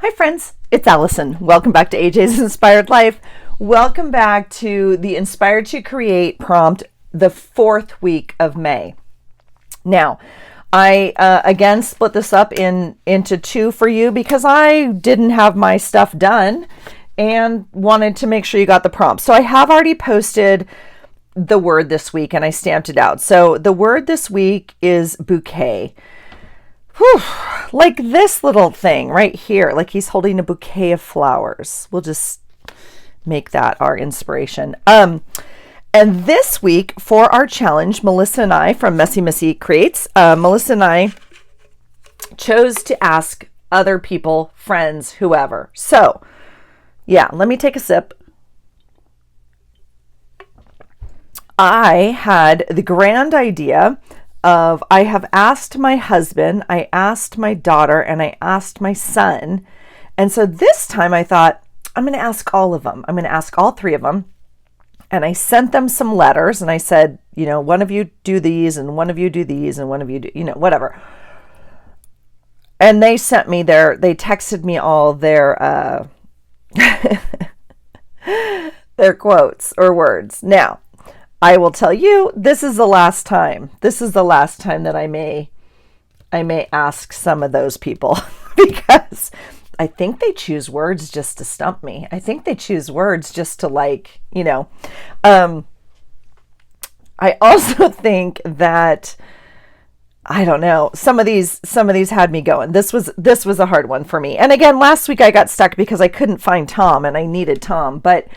Hi friends, it's Allison. Welcome back to AJ's Inspired Life. Welcome back to the Inspired to Create prompt, the 4th week of May. Now, I again split this up into 2 for you because I didn't have my stuff done and wanted to make sure you got the prompt. So I have already posted the word this week and I stamped it out. So the word this week is bouquet. Whew, like this little thing right here, like he's holding a bouquet of flowers. We'll just make that our inspiration. And this week for our challenge, Melissa and I from Messy Missy Creates, Melissa and I chose to ask other people, friends, whoever. So yeah, let me take a sip. I had the grand idea of I have asked my husband, I asked my daughter, and I asked my son. And so this time I thought, I'm going to ask all of them. I'm going to ask all 3 of them. And I sent them some letters and I said, you know, one of you do these and one of you do these and one of you do, you know, whatever. And they sent me they texted me all their their quotes or words. Now, I will tell you, this is the last time. This is the last time that I may ask some of those people because I think they choose words just to stump me. I think they choose words just to like, you know. I also think that I don't know. Some of these had me going. This was a hard one for me. And again, last week I got stuck because I couldn't find Tom and I needed Tom, but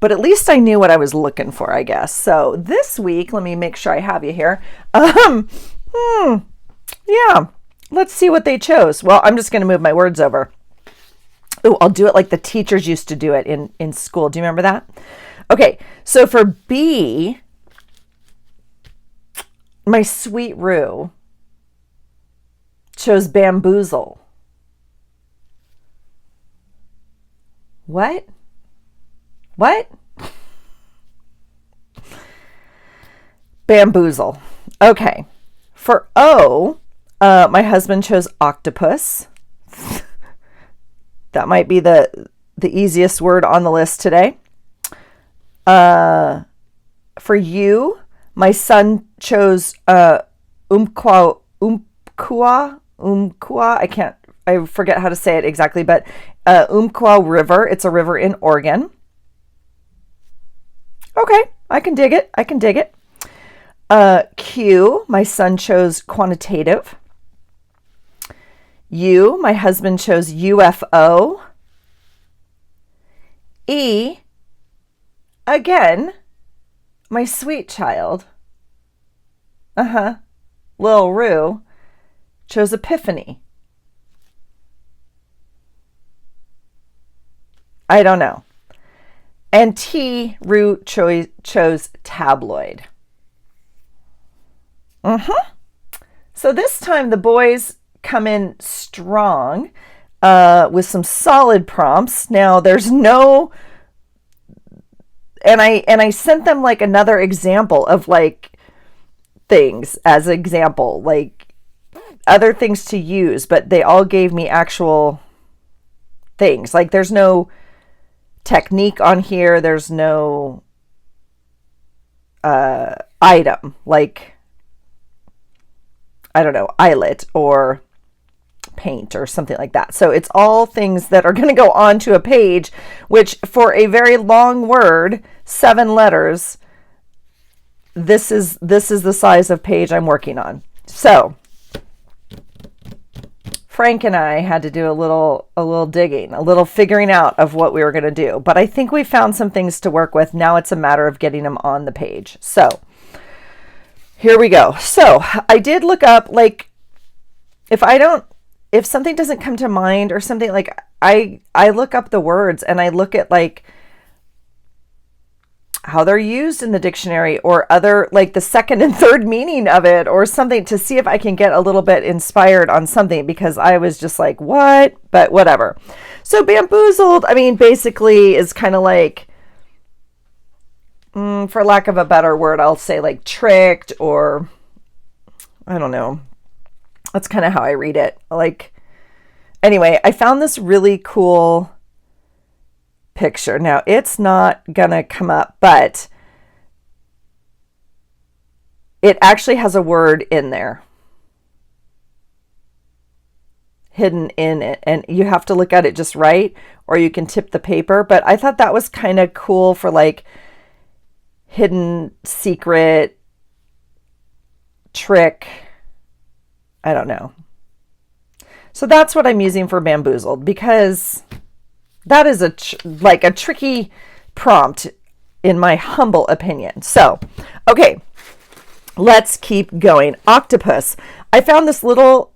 at least I knew what I was looking for, I guess. So this week, let me make sure I have you here. Yeah, let's see what they chose. Well, I'm just going to move my words over. Oh, I'll do it like the teachers used to do it in school. Do you remember that? Okay, so for B, my sweet Rue chose bamboozle. What? Bamboozle. Okay. For O, my husband chose octopus. That might be the easiest word on the list today. For U, my son chose umpqua. I forget how to say it exactly, but Umpqua River. It's a river in Oregon. Okay, I can dig it. Q, my son chose quantitative. U, my husband chose UFO. E, again, my sweet child, Lil Rue, chose epiphany. I don't know. And T, Rue chose tabloid. So this time the boys come in strong with some solid prompts. Now there's no, and I sent them like another example of like things as example, like other things to use, but they all gave me actual things. Like there's no technique on here. There's no item like, I don't know, eyelet or paint or something like that. So it's all things that are going to go onto a page, which for a very long word, 7 letters, this is the size of page I'm working on. So Frank and I had to do a little digging, a little figuring out of what we were going to do. But I think we found some things to work with. Now it's a matter of getting them on the page. So here we go. So I did look up, like, if something doesn't come to mind or something, like I look up the words and I look at like how they're used in the dictionary or other, like the second and third meaning of it or something to see if I can get a little bit inspired on something, because I was just like, what? But whatever. So bamboozled, I mean, basically is kind of like, for lack of a better word, I'll say like tricked, or I don't know. That's kind of how I read it. Like Anyway, I found this really cool picture. Now, it's not gonna come up, but it actually has a word in there, hidden in it, and you have to look at it just right, or you can tip the paper. But I thought that was kind of cool for like hidden secret trick. I don't know. So that's what I'm using for Bamboozled, because that is like a tricky prompt in my humble opinion. So, okay, let's keep going. Octopus. I found this little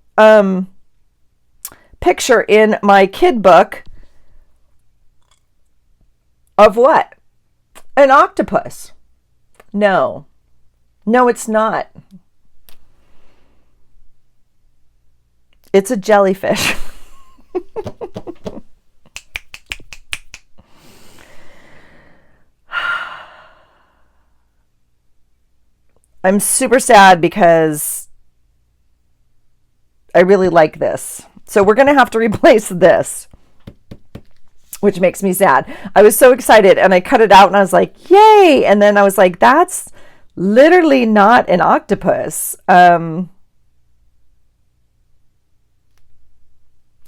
picture in my kid book of what? An octopus. No, it's not. It's a jellyfish. I'm super sad because I really like this. So we're going to have to replace this, which makes me sad. I was so excited and I cut it out and I was like, yay. And then I was like, that's literally not an octopus.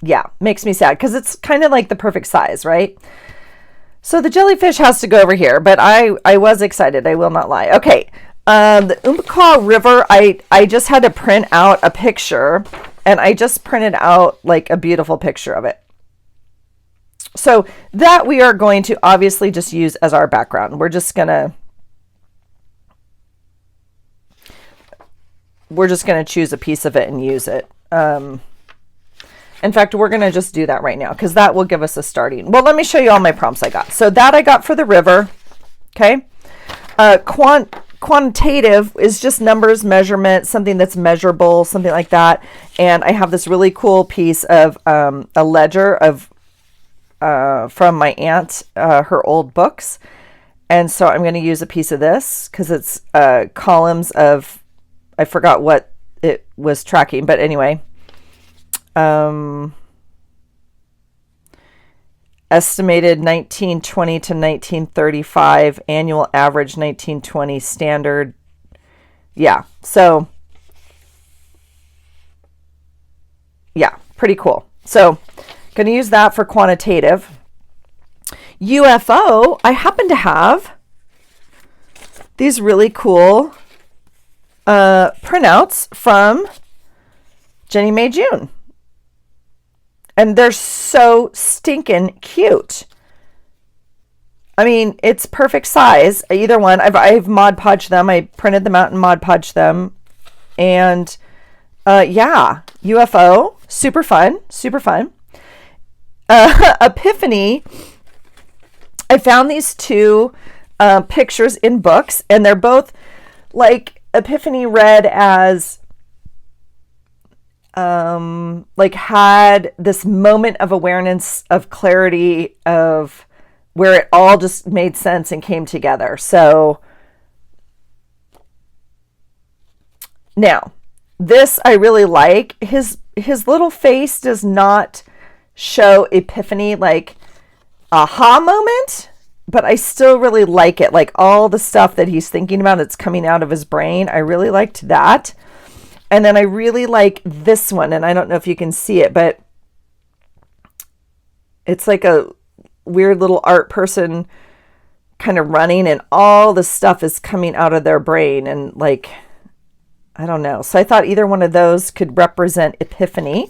Yeah, makes me sad because it's kind of like the perfect size, right? So the jellyfish has to go over here, but I was excited. I will not lie. Okay. The Umpqua River, I just had to print out a picture, and I just printed out like a beautiful picture of it. So that we are going to obviously just use as our background. We're just gonna choose a piece of it and use it. In fact, we're going to just do that right now because that will give us a starting. Well, let me show you all my prompts I got. So that I got for the river. Okay. Quantitative is just numbers, measurement, something that's measurable, something like that. And I have this really cool piece of a ledger of from my aunt, her old books. And so I'm going to use a piece of this because it's columns of, I forgot what it was tracking, but anyway. Estimated 1920 to 1935, annual average 1920, standard. Yeah, so yeah, pretty cool. So going to use that for quantitative. UFO, I happen to have these really cool printouts from Jenny May June. And they're so stinking cute. I mean, it's perfect size. Either one. I've Mod Podged them. I printed them out and Mod Podged them. And yeah, UFO, super fun, super fun. Epiphany, I found these two pictures in books, and they're both like Epiphany read as like had this moment of awareness, of clarity, of where it all just made sense and came together. So now this I really like. His little face does not show epiphany, like aha moment, but I still really like it. Like all the stuff that he's thinking about that's coming out of his brain. I really liked that. And then I really like this one, and I don't know if you can see it, but it's like a weird little art person kind of running, and all the stuff is coming out of their brain, and like, I don't know. So I thought either one of those could represent epiphany.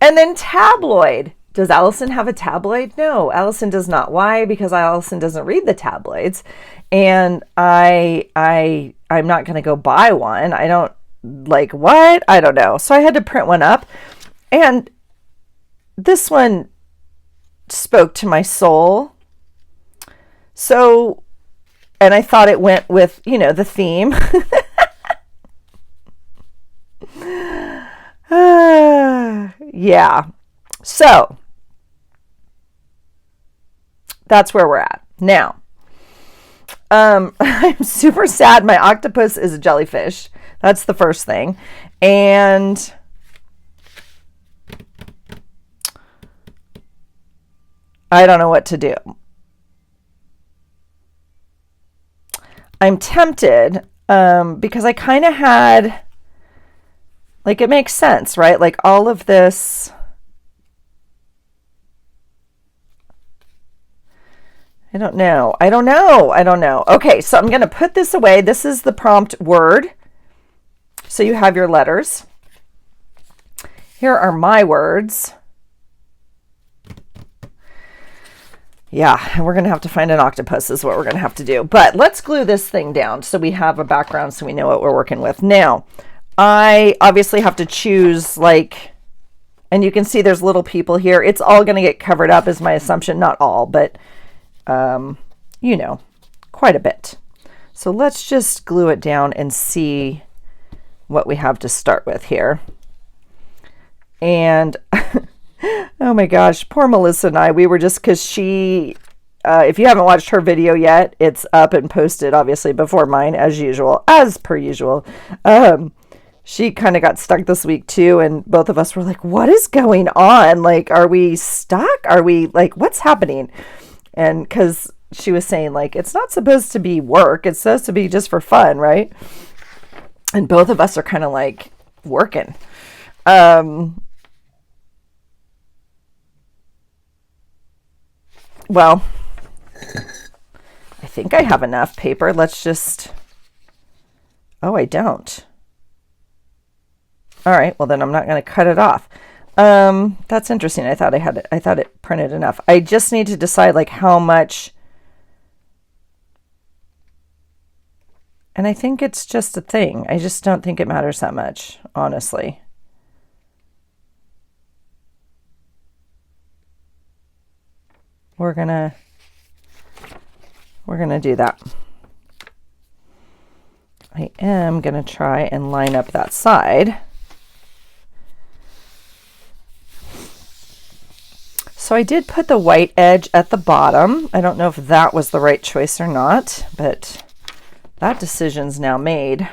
And then tabloid. Does Allison have a tabloid? No, Allison does not. Why? Because Allison doesn't read the tabloids, and I'm not going to go buy one. I don't. Like what? I don't know. So I had to print one up, and this one spoke to my soul. So, and I thought it went with, you know, the theme. Yeah. So that's where we're at now. I'm super sad. My octopus is a jellyfish. That's the first thing. And I don't know what to do. I'm tempted because I kind of had, like, it makes sense, right? Like all of this. I don't know. Okay, so I'm going to put this away. This is the prompt word. So you have your letters. Here are my words. Yeah, and we're going to have to find an octopus is what we're going to have to do. But let's glue this thing down so we have a background so we know what we're working with. Now, I obviously have to choose, like, and you can see there's little people here. It's all going to get covered up is my assumption. Not all, but, you know, quite a bit. So let's just glue it down and see what we have to start with here. And oh my gosh, poor Melissa and I, we were just, because she, if you haven't watched her video yet, it's up and posted obviously before mine as per usual. She kind of got stuck this week too, and both of us were like, what is going on? Like, are we stuck? Are we, like, what's happening? And because she was saying, like, it's not supposed to be work, it's supposed to be just for fun, right? And both of us are kind of like working. Well, I think I have enough paper. Let's just, oh, I don't. All right, well then I'm not going to cut it off. That's interesting. I thought it printed enough. I just need to decide, like, how much. And I think it's just a thing. I just don't think it matters that much, honestly. We're gonna do that. I am gonna try and line up that side. So I did put the white edge at the bottom. I don't know if that was the right choice or not, but that decision's now made.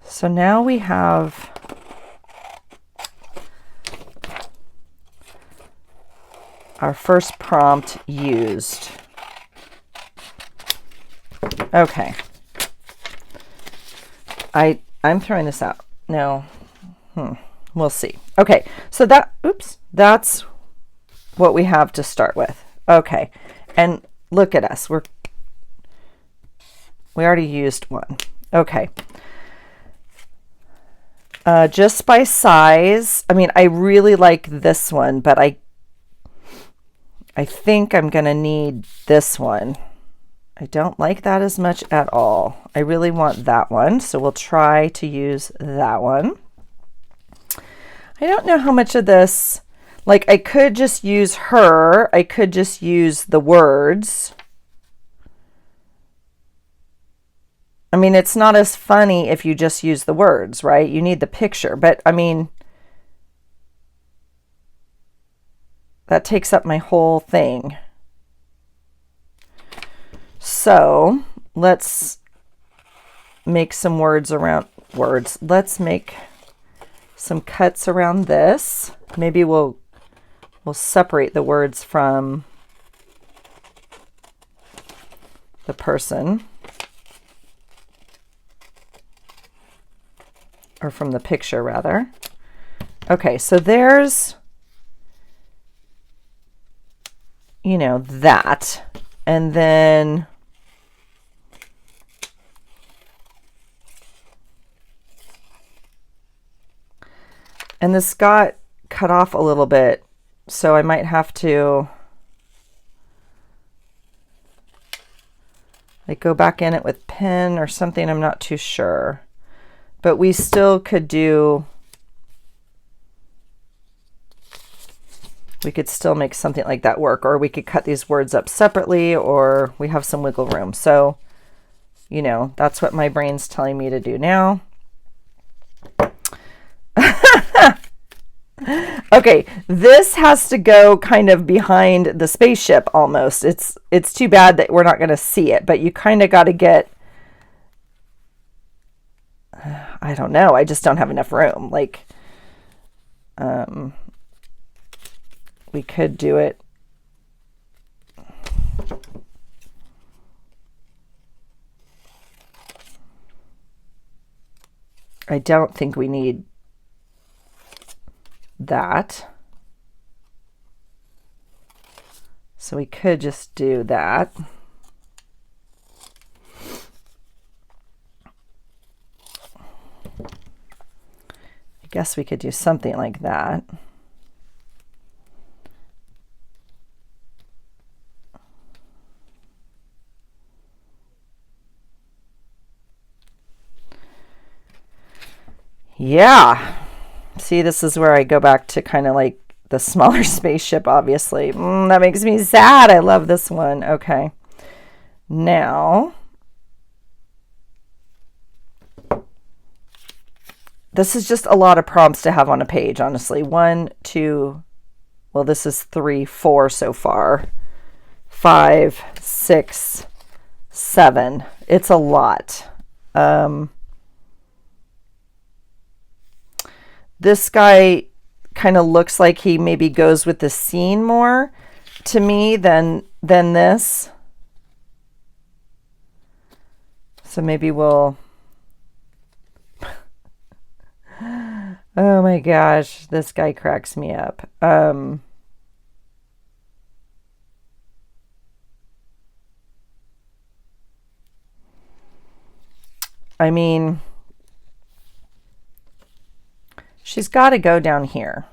So now we have our first prompt used. Okay. I'm throwing this out. No. We'll see. Okay. So that's what we have to start with. Okay. And look at us. We already used one. Okay. Just by size, I mean, I really like this one, but I think I'm going to need this one. I don't like that as much at all. I really want that one, so we'll try to use that one. I don't know how much of this, like, I could just use her. I could just use the words. I mean, it's not as funny if you just use the words, right? You need the picture, but I mean, that takes up my whole thing. So let's make some let's make some cuts around this. Maybe we'll separate the words from the person, or from the picture rather. Okay, so there's, you know, that. And then this got cut off a little bit, so I might have to, like, go back in it with pen or something. I'm not too sure, but we still could do, we could still make something like that work, or we could cut these words up separately, or we have some wiggle room. So, you know, that's what my brain's telling me to do now. Okay, this has to go kind of behind the spaceship almost. It's too bad that we're not going to see it, but you kind of got to get, I don't know. I just don't have enough room. Like, we could do it. I don't think we need that. So we could just do that. I guess we could do something like that. Yeah. See, this is where I go back to kind of like the smaller spaceship, obviously. That makes me sad. I love this one. Okay. Now, this is just a lot of prompts to have on a page, honestly. 1, 2, well, this is 3, 4 so far. 5, 6, 7. It's a lot. This guy kind of looks like he maybe goes with the scene more to me than this. So maybe we'll... Oh my gosh, this guy cracks me up. I mean, she's got to go down here.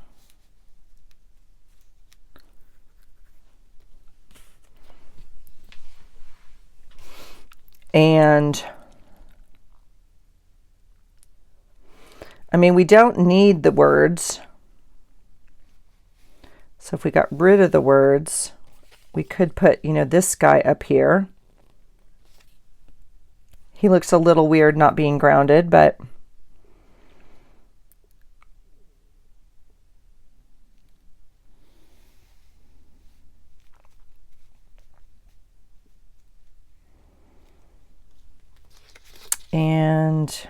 And I mean, we don't need the words. So if we got rid of the words, we could put, you know, this guy up here. He looks a little weird not being grounded, but and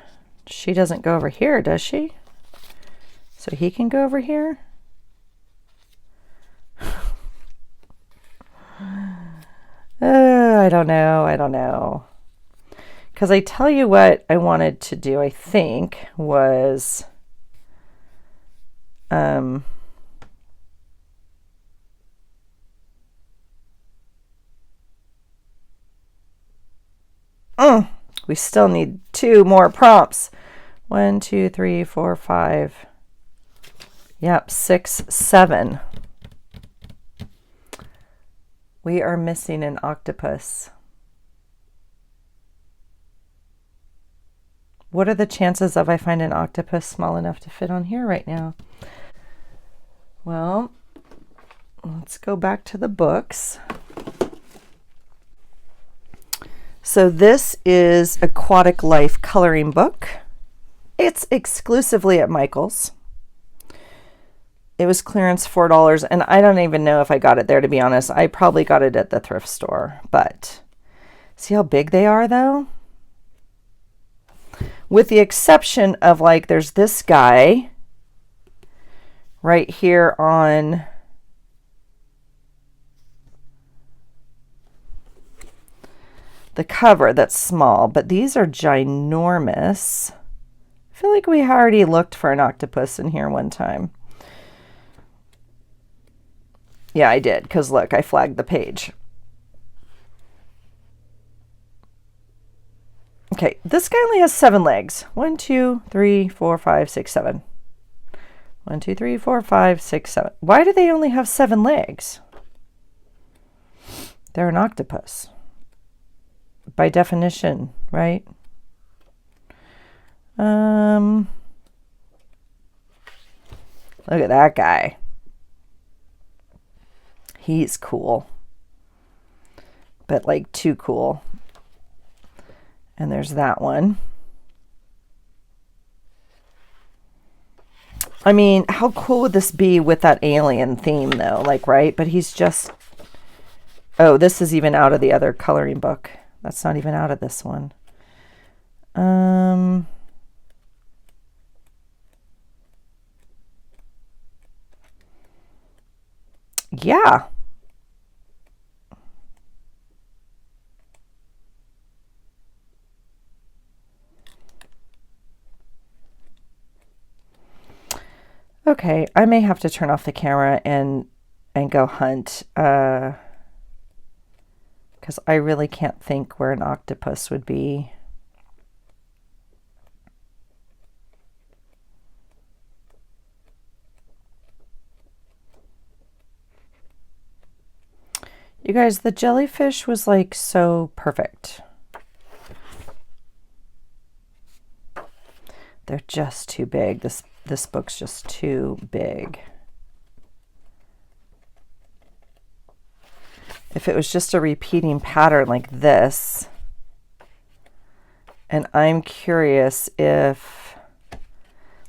she doesn't go over here, does she? So he can go over here. I don't know. I don't know. Because I tell you what I wanted to do, I think, was we still need 2 more prompts. 1, 2, 3, 4, 5. Yep, 6, 7. We are missing an octopus. What are the chances of I find an octopus small enough to fit on here right now? Well, let's go back to the books. So this is Aquatic Life coloring book. It's exclusively at Michael's. It was clearance $4, and I don't even know if I got it there, to be honest. I probably got it at the thrift store, but see how big they are though? With the exception of, like, there's this guy right here on the cover that's small, but these are ginormous. I feel like we already looked for an octopus in here one time. Yeah, I did, because look, I flagged the page. Okay, this guy only has 7 legs. 1, 2, 3, 4, 5, 6, 7. 1, 2, 3, 4, 5, 6, 7. Why do they only have 7 legs? They're an octopus. By definition, right? Look at that guy. He's cool. But like too cool. And there's that one. I mean, how cool would this be with that alien theme though? Like, right? But he's just... Oh, this is even out of the other coloring book. That's not even out of this one. yeah. Okay, I may have to turn off the camera and go hunt, because I really can't think where an octopus would be. You guys, the jellyfish was like so perfect. They're just too big. This book's just too big. If it was just a repeating pattern like this, and I'm curious if,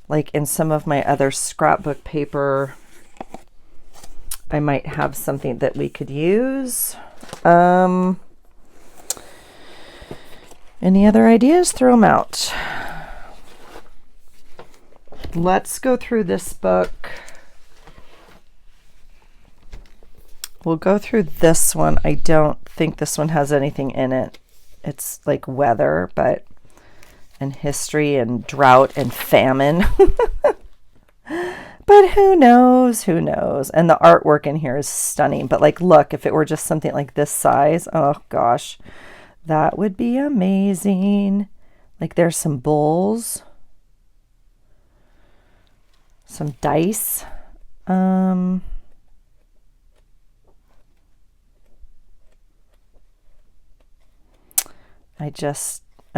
like in some of my other scrapbook paper, I might have something that we could use. Any other ideas? Throw them out. Let's go through this book. We'll go through this one. I don't think this one has anything in it. It's like weather, but and history and drought and famine. But who knows? Who knows? And the artwork in here is stunning. But like, look, if it were just something like this size, oh gosh, that would be amazing. Like there's some bowls, some dice. I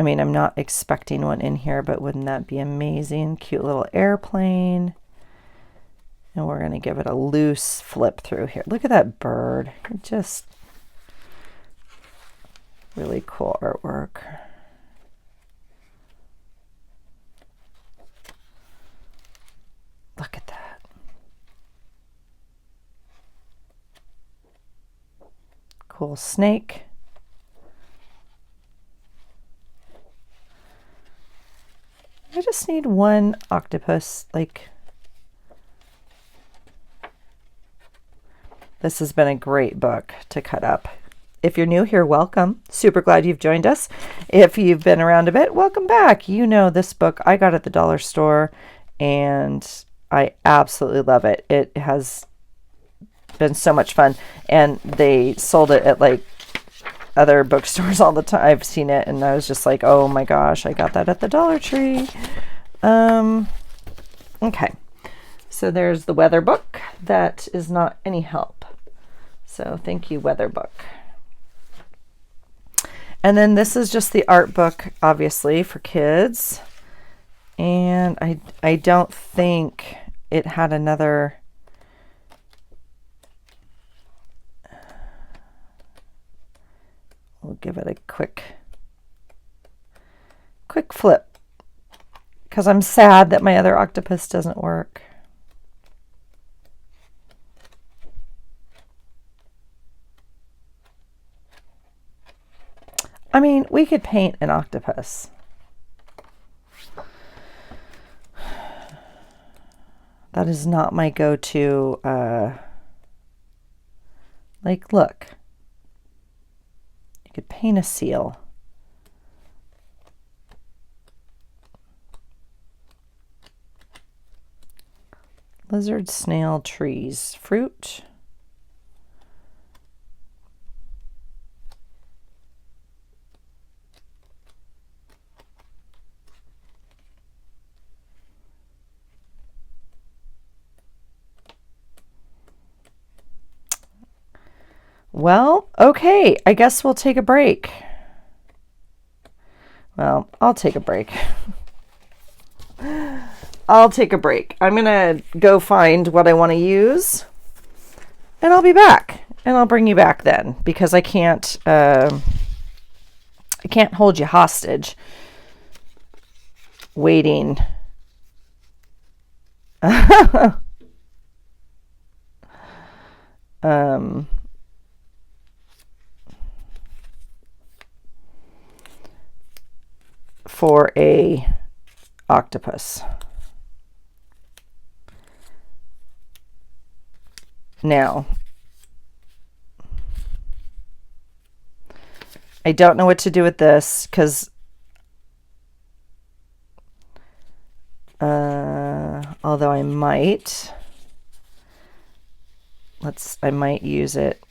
mean, I'm not expecting one in here, but wouldn't that be amazing? Cute little airplane. And we're going to give it a loose flip through here. Look at that bird. Just really cool artwork. Look at that. Cool snake. I just need one octopus. Like, this has been a great book to cut up. If you're new here, welcome. Super glad you've joined us. If you've been around a bit, welcome back. You know, this book I got at the dollar store and I absolutely love it. It has been so much fun, and they sold it at like other bookstores all the time. I've seen it and I was just like, oh my gosh, I got that at the Dollar Tree. Okay, so there's the weather book. That is not any help, so thank you, weather book. And then this is just the art book, obviously for kids, and I don't think it had another. We'll give it a quick flip because I'm sad that my other octopus doesn't work. I mean, we could paint an octopus. That is not my go-to. Like, look. You could paint a seal. Lizard, snail, trees, fruit. Well, okay, I guess we'll take a break. Well, I'll take a break. I'll take a break. I'm going to go find what I want to use, and I'll be back. And I'll bring you back then, because I can't hold you hostage waiting. For a octopus. Now, I don't know what to do with this because although I might use it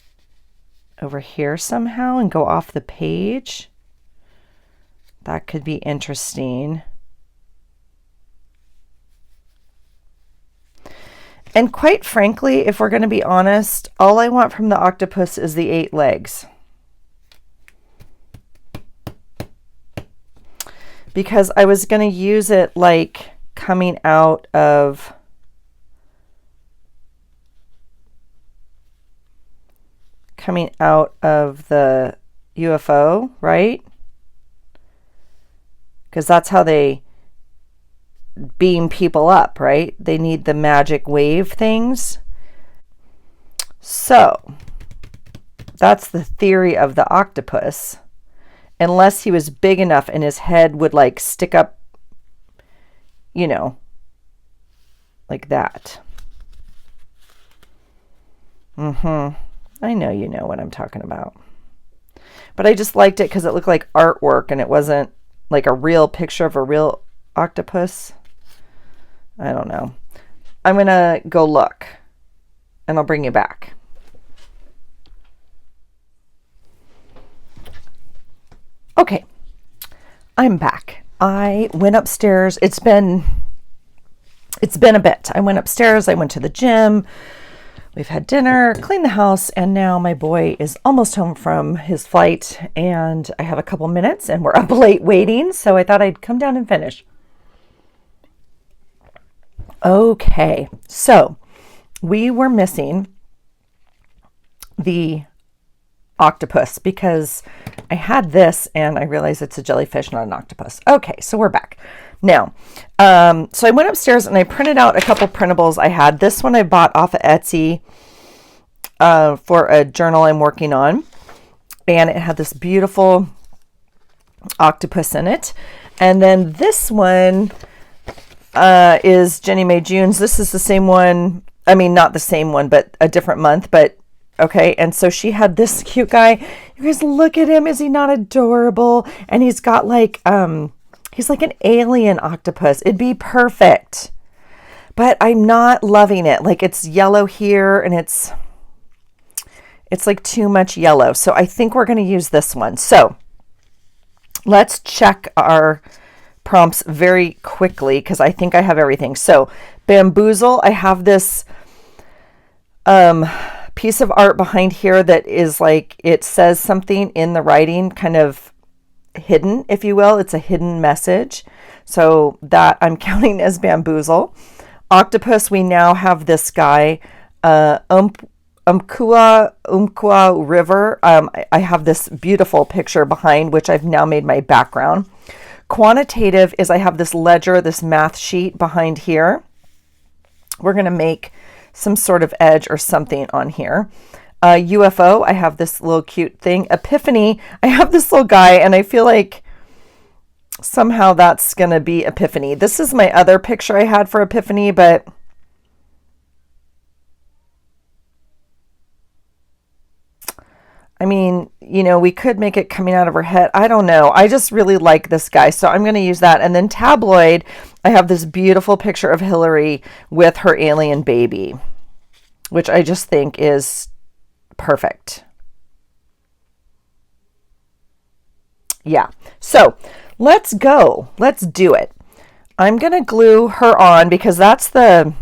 over here somehow and go off the page. That could be interesting. And quite frankly, if we're going to be honest, all I want from the octopus is the 8 legs. Because I was going to use it like coming out of the UFO, right? Because that's how they beam people up, right? They need the magic wave things. So that's the theory of the octopus. Unless he was big enough and his head would like stick up, you know, like that. I know you know what I'm talking about. But I just liked it because it looked like artwork and it wasn't like a real picture of a real octopus. I don't know. I'm going to go look and I'll bring you back. Okay, I'm back. I went upstairs. It's been a bit. I went upstairs. I went to the gym. We've had dinner, cleaned the house, and now my boy is almost home from his flight, and I have a couple minutes, and we're up late waiting, so I thought I'd come down and finish. Okay, so we were missing the octopus because I had this and I realized it's a jellyfish, not an octopus. Okay, so we're back. Now, so I went upstairs and I printed out a couple printables I had. This one I bought off of Etsy for a journal I'm working on. And it had this beautiful octopus in it. And then this one is Jenny Mae June's. This is the same one. I mean, not the same one, but a different month. But okay, and so she had this cute guy. You guys look at him. Is he not adorable? And he's got like... he's like an alien octopus. It'd be perfect. But I'm not loving it. Like it's yellow here and it's like too much yellow. So I think we're going to use this one. So let's check our prompts very quickly because I think I have everything. So bamboozle, I have this piece of art behind here that is like, it says something in the writing kind of hidden, if you will. It's a hidden message. So that I'm counting as bamboozle. Octopus, we now have this guy, umpqua river. I have this beautiful picture behind, which I've now made my background. Quantitative is I have this ledger, this math sheet behind here. We're going to make some sort of edge or something on here. UFO, I have this little cute thing. Epiphany, I have this little guy, and I feel like somehow that's going to be Epiphany. This is my other picture I had for Epiphany, but I mean, you know, we could make it coming out of her head. I don't know. I just really like this guy, so I'm going to use that. And then tabloid, I have this beautiful picture of Hillary with her alien baby, which I just think is perfect. Yeah. So let's go. Let's do it. I'm going to glue her on because that's the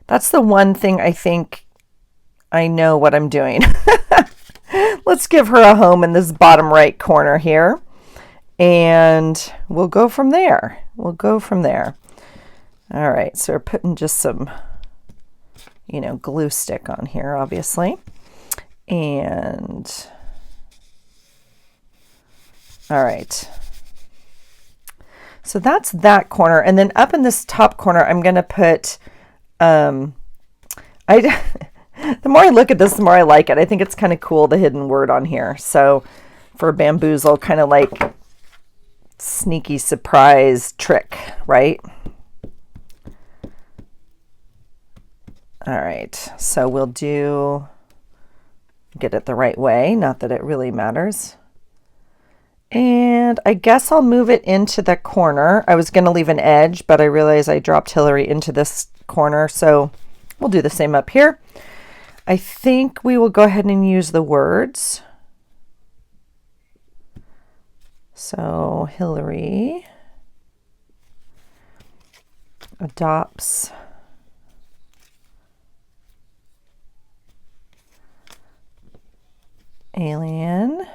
one thing I think I know what I'm doing. Let's give her a home in this bottom right corner here. And we'll go from there. We'll go from there. All right. So we're putting just some, you know, glue stick on here, obviously. And all right. So that's that corner. And then up in this top corner, I'm going to put, the more I look at this, the more I like it. I think it's kind of cool, the hidden word on here. So for bamboozle, kind of like sneaky surprise trick, right? All right, so we'll do get it the right way, not that it really matters. And I guess I'll move it into the corner. I was going to leave an edge, but I realized I dropped Hillary into this corner, so we'll do the same up here. I think we will go ahead and use the words. So Hillary adopts alien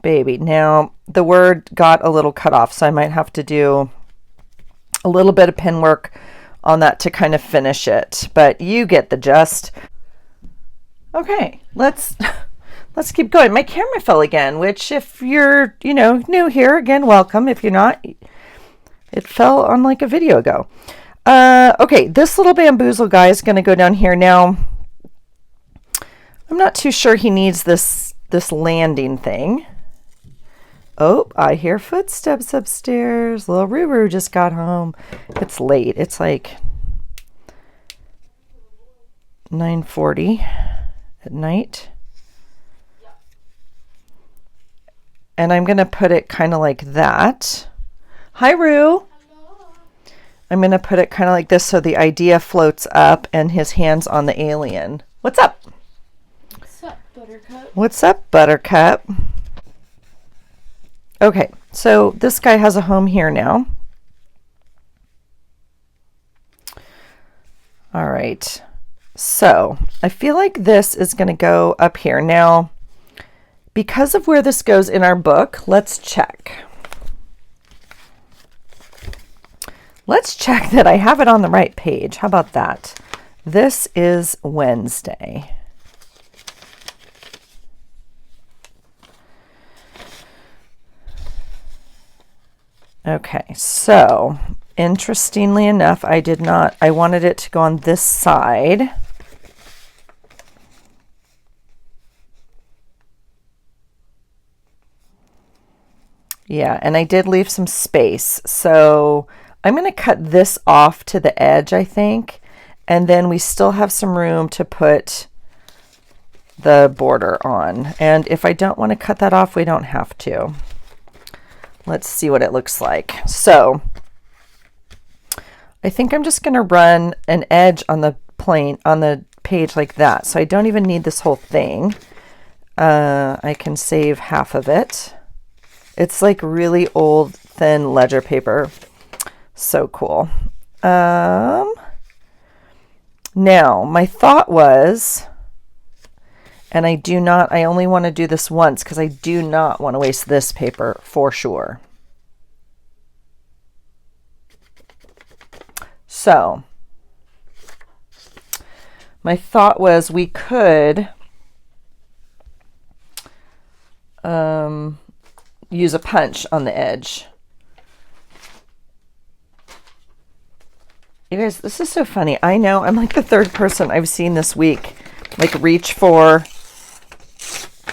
baby. Now the word got a little cut off, so I might have to do a little bit of pen work on that to kind of finish it, but you get the gist. Okay, let's keep going. My camera fell again, which if you're, new here, again, welcome. If you're not, it fell on like a video ago. Okay, this little bamboozle guy is going to go down here. Now, I'm not too sure he needs this landing thing. Oh, I hear footsteps upstairs. Little Ruru just got home. It's late. It's like 9:40 at night. And I'm going to put it kind of like that. Hi, Roo. Hello. I'm going to put it kind of like this so the idea floats up and his hand's on the alien. What's up? What's up, Buttercup? What's up, Buttercup? Okay, so this guy has a home here now. All right, so I feel like this is going to go up here. Now, because of where this goes in our book, let's check. Let's check that I have it on the right page. How about that? This is Wednesday. Okay, so interestingly enough, I wanted it to go on this side. Yeah, and I did leave some space. So I'm going to cut this off to the edge, I think. And then we still have some room to put the border on. And if I don't want to cut that off, we don't have to. Let's see what it looks like. So I think I'm just going to run an edge on the page like that. So I don't even need this whole thing. I can save half of it. It's like really old, thin ledger paper. So cool. Now, my thought was, and I only want to do this once because I do not want to waste this paper for sure. So, my thought was we could use a punch on the edge. You guys, this is so funny. I know I'm like the third person I've seen this week like reach for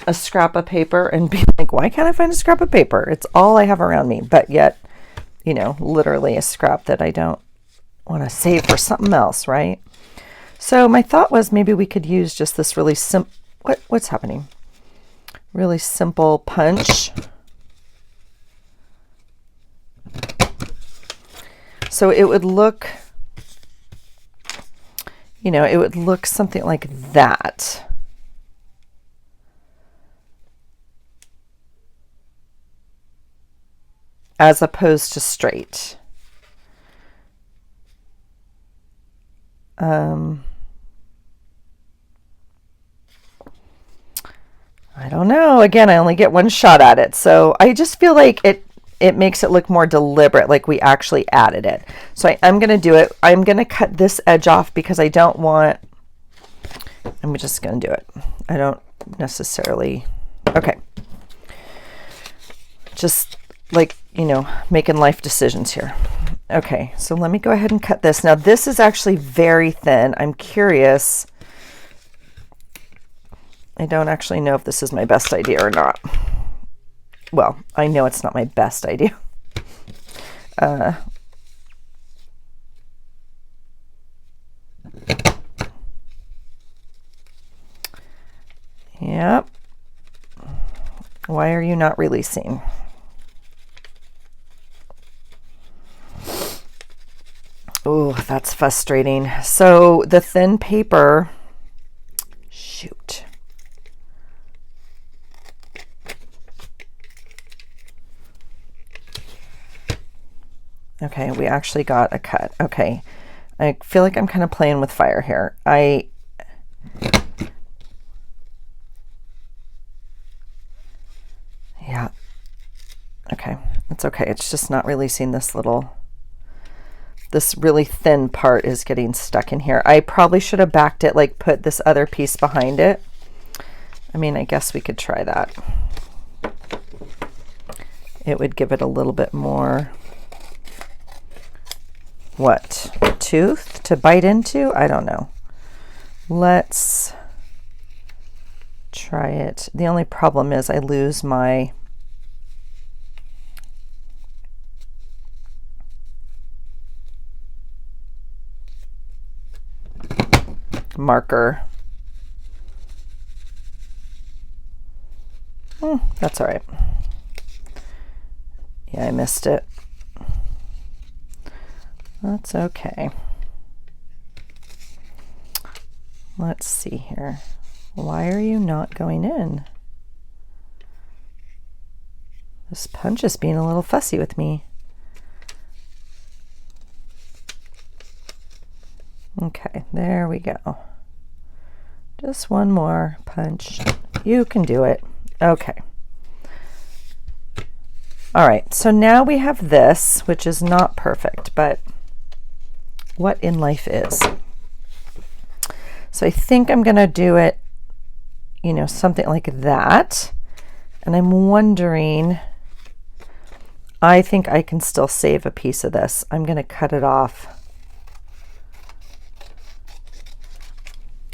a scrap of paper and be like, why can't I find a scrap of paper? It's all I have around me, but yet, literally a scrap that I don't want to save for something else, right? So my thought was maybe we could use just this really simple, what's happening? Really simple punch. So it would look, it would look something like that. As opposed to straight. I don't know. Again, I only get one shot at it. So I just feel like it makes it look more deliberate, like we actually added it. So I'm going to do it. I'm going to cut this edge off because I'm just going to do it. I don't necessarily, okay. Just like, making life decisions here. Okay, so let me go ahead and cut this. Now this is actually very thin. I'm curious. I don't actually know if this is my best idea or not. Well, I know it's not my best idea. Why are you not releasing? Oh, that's frustrating. So the thin paper, shoot. Okay, we actually got a cut. Okay, I feel like I'm kind of playing with fire here. Yeah. Okay, it's okay. It's just not releasing this really thin part is getting stuck in here. I probably should have backed it, like put this other piece behind it. I mean, I guess we could try that. It would give it a little bit more, what, tooth to bite into? I don't know. Let's try it. The only problem is I lose my marker. That's all right. Yeah, I missed it. That's okay. Let's see here. Why are you not going in? This punch is being a little fussy with me. Okay, there we go. Just one more punch. You can do it. Okay. All right, so now we have this, which is not perfect, but what in life is. So I think I'm going to do it, you know, something like that. And I'm wondering, I think I can still save a piece of this. I'm going to cut it off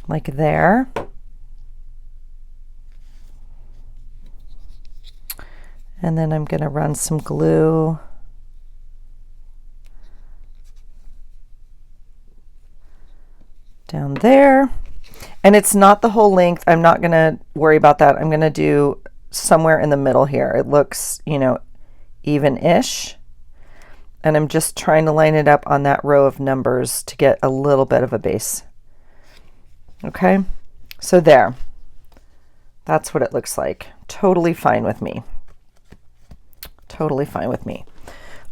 like there. And then I'm going to run some glue down there. And it's not the whole length. I'm not going to worry about that. I'm going to do somewhere in the middle here. It looks, you know, even-ish. And I'm just trying to line it up on that row of numbers to get a little bit of a base. Okay, so there. That's what it looks like. Totally fine with me. Totally fine with me.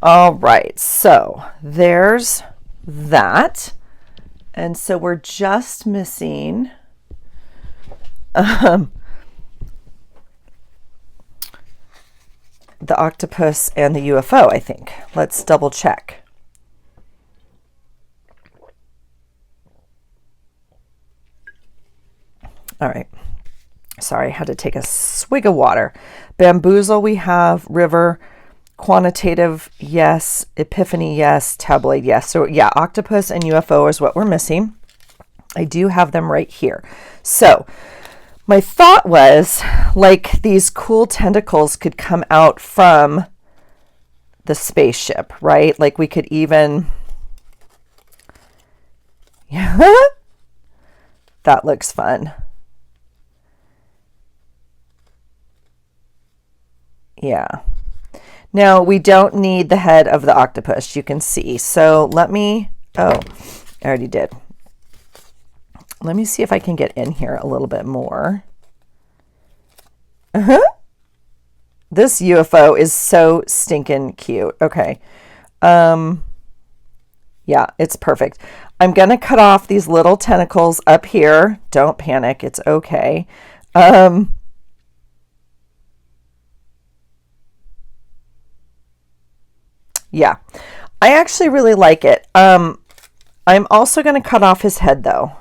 All right, so there's that. And so we're just missing the octopus and the UFO, I think. Let's double check. All right. Sorry, I had to take a swig of water. Bamboozle, we have. River, quantitative, yes. Epiphany, yes. Tabloid, yes. So yeah, octopus and UFO is what we're missing. I do have them right here. So my thought was, like, these cool tentacles could come out from the spaceship, right? Like we could even, yeah, that looks fun. Yeah. Now we don't need the head of the octopus, you can see. So let me, oh, I already did. Let me see if I can get in here a little bit more. This UFO is so stinking cute. Okay. Yeah, it's perfect. I'm going to cut off these little tentacles up here. Don't panic. It's okay. Yeah, I actually really like it. I'm also going to cut off his head though.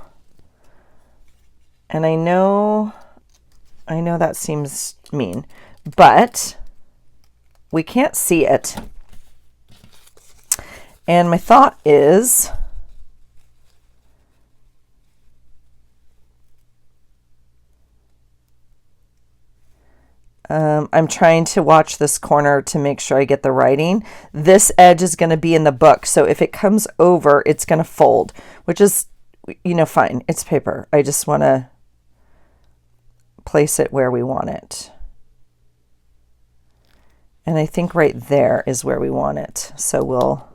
And I know that seems mean, but we can't see it. And my thought is, I'm trying to watch this corner to make sure I get the writing. This edge is going to be in the book, so if it comes over, it's going to fold, which is, you know, fine. It's paper. I just want to place it where we want it. And I think right there is where we want it. So we'll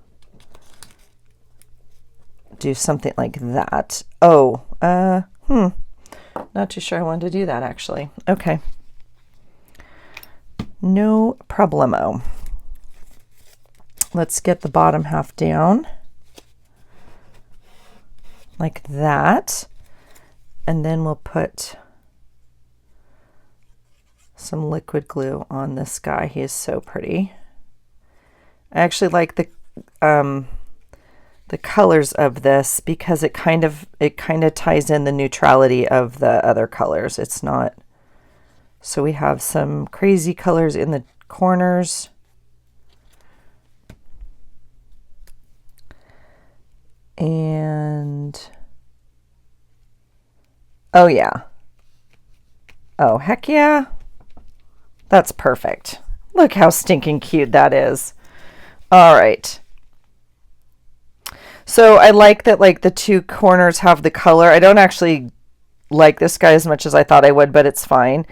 do something like that. Oh, not too sure I wanted to do that actually. Okay. No problemo. Let's get the bottom half down like that. And then we'll put some liquid glue on this guy. He is so pretty. I actually like the colors of this because it kind of ties in the neutrality of the other colors. It's not, so we have some crazy colors in the corners. And oh yeah. Oh heck yeah. That's perfect. Look how stinking cute that is. All right. So I like that like the two corners have the color. I don't actually like this guy as much as I thought I would, but it's fine.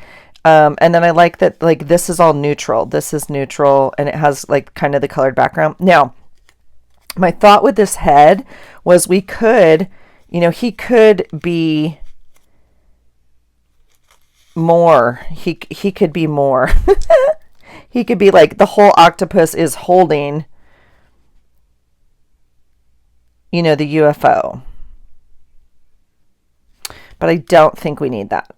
And then I like that like this is all neutral. This is neutral and it has like kind of the colored background. Now, my thought with this head was we could, you know, he could be more. He could be more. He could be like the whole octopus is holding, you know, the UFO. But I don't think we need that.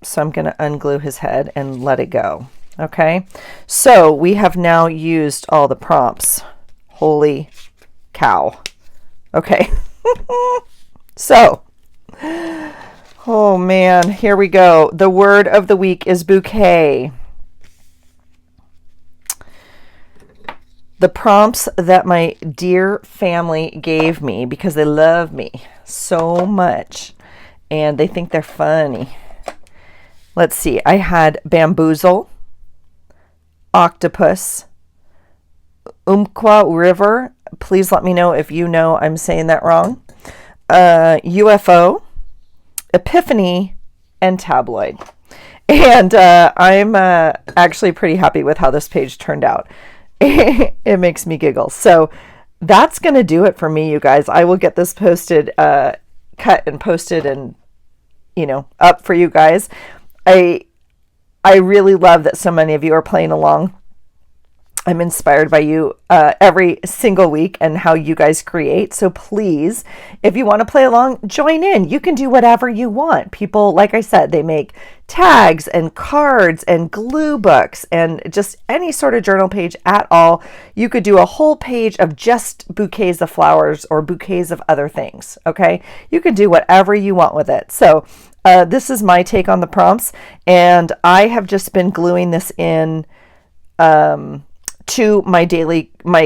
So I'm going to unglue his head and let it go. Okay. So we have now used all the prompts. Holy cow. Okay. So, oh man, here we go. The word of the week is bouquet. The prompts that my dear family gave me because they love me so much and they think they're funny. Let's see. I had bamboozle, octopus, umpqua river. Please let me know if you know I'm saying that wrong. UFO, epiphany, and tabloid. And I'm actually pretty happy with how this page turned out. It makes me giggle. So that's going to do it for me, you guys. I will get this posted, cut and posted and, you know, up for you guys. I really love that so many of you are playing along. I'm inspired by you every single week and how you guys create. So please, if you want to play along, join in. You can do whatever you want. People, like I said, they make tags and cards and glue books and just any sort of journal page at all. You could do a whole page of just bouquets of flowers or bouquets of other things. Okay. You can do whatever you want with it. So this is my take on the prompts. And I have just been gluing this in to my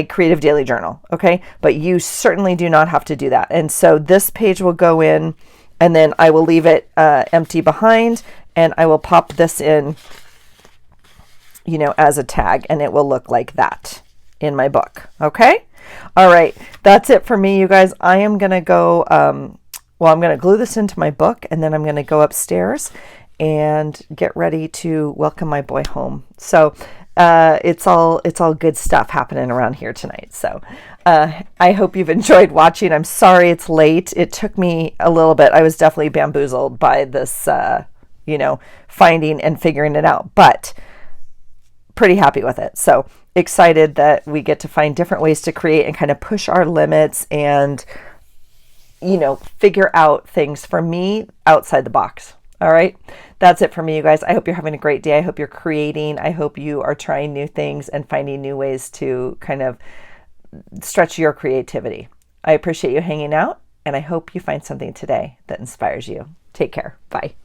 creative daily journal. Okay. But you certainly do not have to do that. And so this page will go in and then I will leave it empty behind and I will pop this in, you know, as a tag and it will look like that in my book. Okay. All right. That's it for me, you guys. I am going to go, I'm going to glue this into my book and then I'm going to go upstairs and get ready to welcome my boy home. So it's all good stuff happening around here tonight. So I hope you've enjoyed watching. I'm sorry it's late. It took me a little bit. I was definitely bamboozled by this, you know, finding and figuring it out, but pretty happy with it. So excited that we get to find different ways to create and kind of push our limits and, you know, figure out things for me outside the box. All right. That's it for me, you guys. I hope you're having a great day. I hope you're creating. I hope you are trying new things and finding new ways to kind of stretch your creativity. I appreciate you hanging out and I hope you find something today that inspires you. Take care. Bye.